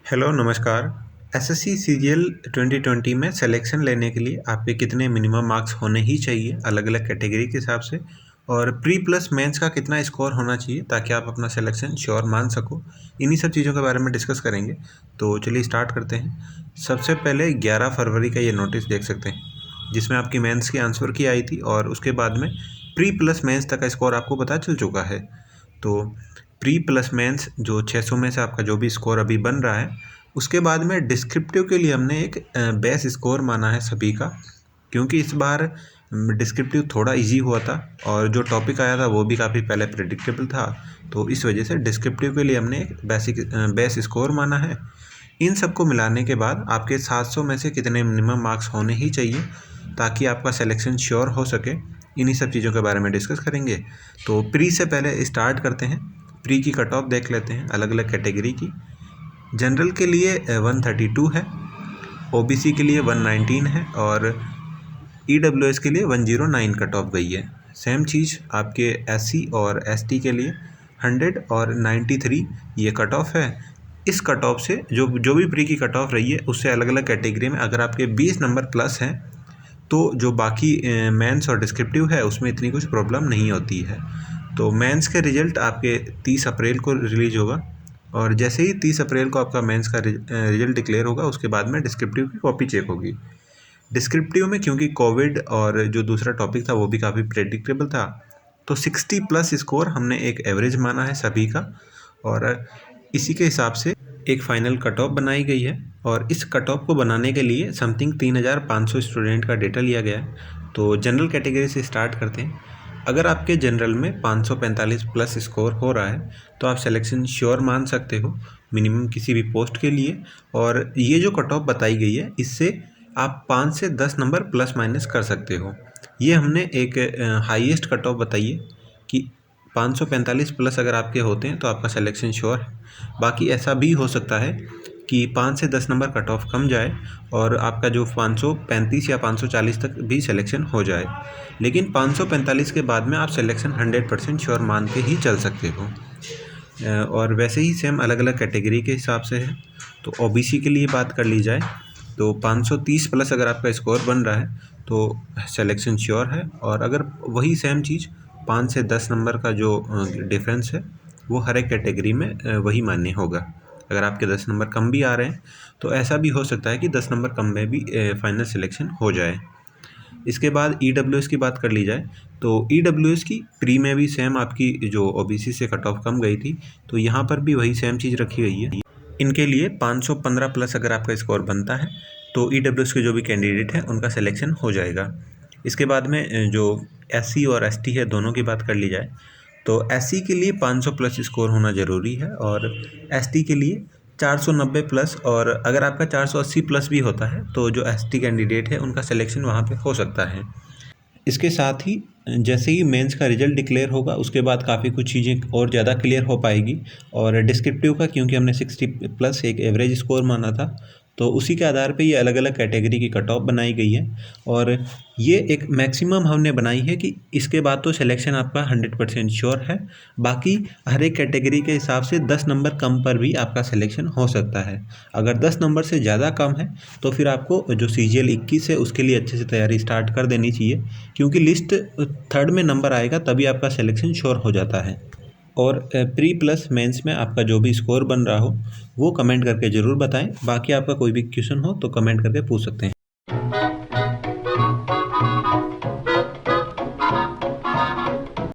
Hello नमस्कार। SSC CGL 2020 में selection लेने के लिए आप पे कितने मिनिमम मार्क्स होने ही चाहिए अलग अलग कैटेगरी के हिसाब से, और प्री प्लस मेंस का कितना स्कोर होना चाहिए ताकि आप अपना सिलेक्शन श्योर मान सको, इन्हीं सब चीज़ों के बारे में डिस्कस करेंगे। तो चलिए स्टार्ट करते हैं। सबसे पहले 11 फरवरी का ये नोटिस देख सकते हैं जिसमें आपकी मेंस की आंसर की आई थी और उसके बाद में प्री प्लस मेंस तक का स्कोर आपको पता चल चुका है। तो प्री प्लस मेंस जो 600 में से आपका जो भी स्कोर अभी बन रहा है, उसके बाद में डिस्क्रिप्टिव के लिए हमने एक बेस स्कोर माना है सभी का, क्योंकि इस बार डिस्क्रिप्टिव थोड़ा इजी हुआ था और जो टॉपिक आया था वो भी काफ़ी पहले प्रेडिक्टेबल था। तो इस वजह से डिस्क्रिप्टिव के लिए हमने एक बेस स्कोर माना है। इन सबको मिलाने के बाद आपके 700 में से कितने मिनिमम मार्क्स होने ही चाहिए ताकि आपका सिलेक्शन श्योर हो सके, इन्हीं सब चीज़ों के बारे में डिस्कस करेंगे। तो प्री से पहले स्टार्ट करते हैं। प्री की कट ऑफ देख लेते हैं अलग अलग कैटेगरी की। जनरल के लिए 132 है, ओबीसी के लिए 119 है और ईडब्ल्यूएस के लिए 109 कट ऑफ गई है। सेम चीज़ आपके एससी और एसटी के लिए 100 और 93 ये कट ऑफ है। इस कट ऑफ से जो जो भी प्री की कट ऑफ रही है उससे अलग अलग कैटेगरी में अगर आपके 20 नंबर प्लस हैं तो जो बाकी मेंस और डिस्क्रिप्टिव है उसमें इतनी कुछ प्रॉब्लम नहीं होती है। तो मेंस के रिजल्ट आपके 30 अप्रैल को रिलीज होगा और जैसे ही 30 अप्रैल को आपका मेंस का रिजल्ट डिक्लेयर होगा उसके बाद में डिस्क्रिप्टिव की कॉपी चेक होगी। डिस्क्रिप्टिव में क्योंकि कोविड और जो दूसरा टॉपिक था वो भी काफ़ी प्रेडिक्टेबल था, तो 60 प्लस स्कोर हमने एक एवरेज माना है सभी का और इसी के हिसाब से एक फ़ाइनल कट ऑफ बनाई गई है। और इस कट ऑफ को बनाने के लिए समथिंग 3500 स्टूडेंट का डेटा लिया गया है। तो जनरल कैटेगरी से स्टार्ट करते हैं। अगर आपके जनरल में 545 प्लस स्कोर हो रहा है तो आप सिलेक्शन श्योर मान सकते हो मिनिमम किसी भी पोस्ट के लिए। और ये जो कट ऑफ बताई गई है इससे आप 5 से 10 नंबर प्लस माइनस कर सकते हो। ये हमने एक हाईएस्ट कट ऑफ बताई है कि 545 प्लस अगर आपके होते हैं तो आपका सिलेक्शन श्योर है। बाकी ऐसा भी हो सकता है कि 5 से 10 नंबर कट ऑफ कम जाए और आपका जो 535 या 540 तक भी सिलेक्शन हो जाए, लेकिन 545 के बाद में आप सिलेक्शन 100% श्योर मान के ही चल सकते हो। और वैसे ही सेम अलग अलग कैटेगरी के हिसाब से है। तो ओबीसी के लिए बात कर ली जाए तो 530 प्लस अगर आपका स्कोर बन रहा है तो सिलेक्शन श्योर है। और अगर वही सेम चीज़ 5 से 10 नंबर का जो डिफरेंस है वो हर एक कैटेगरी में वही मान्य होगा। अगर आपके 10 नंबर कम भी आ रहे हैं तो ऐसा भी हो सकता है कि 10 नंबर कम में भी फाइनल सिलेक्शन हो जाए। इसके बाद ईडब्ल्यूएस की बात कर ली जाए तो ईडब्ल्यूएस की प्री में भी सेम आपकी जो ओबीसी से कट ऑफ कम गई थी तो यहाँ पर भी वही सेम चीज़ रखी गई है। इनके लिए 515 प्लस अगर आपका स्कोर बनता है तो ईडब्ल्यूएस के जो भी कैंडिडेट हैं उनका सिलेक्शन हो जाएगा। इसके बाद में जो एससी और एसटी है दोनों की बात कर ली जाए तो एससी के लिए 500 प्लस स्कोर होना ज़रूरी है और एसटी के लिए 490 प्लस, और अगर आपका 480 प्लस भी होता है तो जो एसटी कैंडिडेट है उनका सिलेक्शन वहाँ पे हो सकता है। इसके साथ ही जैसे ही मेंस का रिजल्ट डिक्लेयर होगा उसके बाद काफ़ी कुछ चीज़ें और ज़्यादा क्लियर हो पाएगी। और डिस्क्रिप्टिव का क्योंकि हमने 60 प्लस एक एवरेज स्कोर माना था तो उसी के आधार पे ये अलग अलग कैटेगरी की कट ऑफ बनाई गई है और ये एक मैक्सिमम हमने बनाई है कि इसके बाद तो सिलेक्शन आपका 100% श्योर है। बाकी हर एक कैटेगरी के हिसाब से 10 नंबर कम पर भी आपका सिलेक्शन हो सकता है। अगर 10 नंबर से ज़्यादा कम है तो फिर आपको जो सीजीएल 21 है उसके लिए अच्छे से तैयारी स्टार्ट कर देनी चाहिए, क्योंकि लिस्ट थर्ड में नंबर आएगा तभी आपका सिलेक्शन श्योर हो जाता है। और प्री प्लस मेंस में आपका जो भी स्कोर बन रहा हो वो कमेंट करके ज़रूर बताएं। बाकी आपका कोई भी क्वेश्चन हो तो कमेंट करके पूछ सकते हैं।